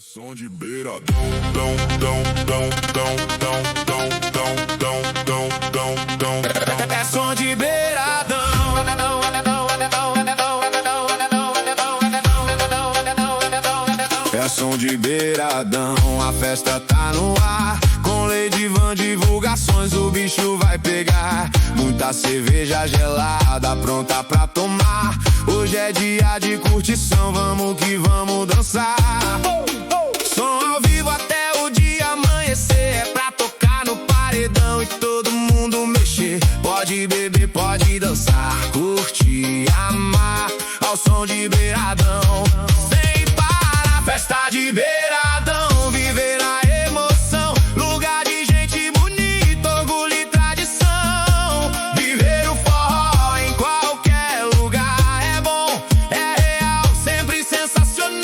Som de beira, dão, dão, dão, dão, dão, dão, dão, dão, dão, dão, dão. É som de beiradão. É som de beiradão, a festa tá no ar. Com Lady Van divulgações o bicho vai pegar. Muita cerveja gelada pronta pra tomar. Hoje é dia de curtição, vamos que vamos dançar. Som ao vivo até o dia amanhecer. É pra tocar no paredão e todo mundo mexer. Pode beber, pode dançar, curtir, amar ao som de beiradão. Sem parar, festa de beiradão, viver a emoção. Lugar de gente bonita, orgulho e tradição. Viver o forró em qualquer lugar é bom, é real, sempre sensacional.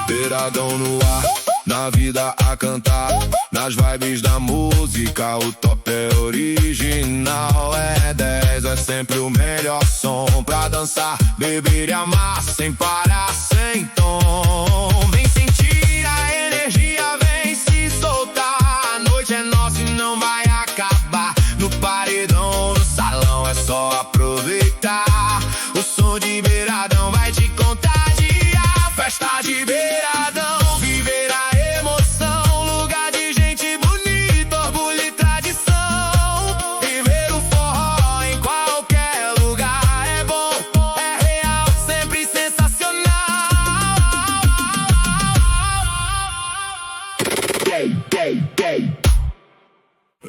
Beiradão no ar, na vida a cantar. Nas vibes da música, o top é original. É 10, é sempre o melhor som pra dançar, beber e amar sem parar, sem tom.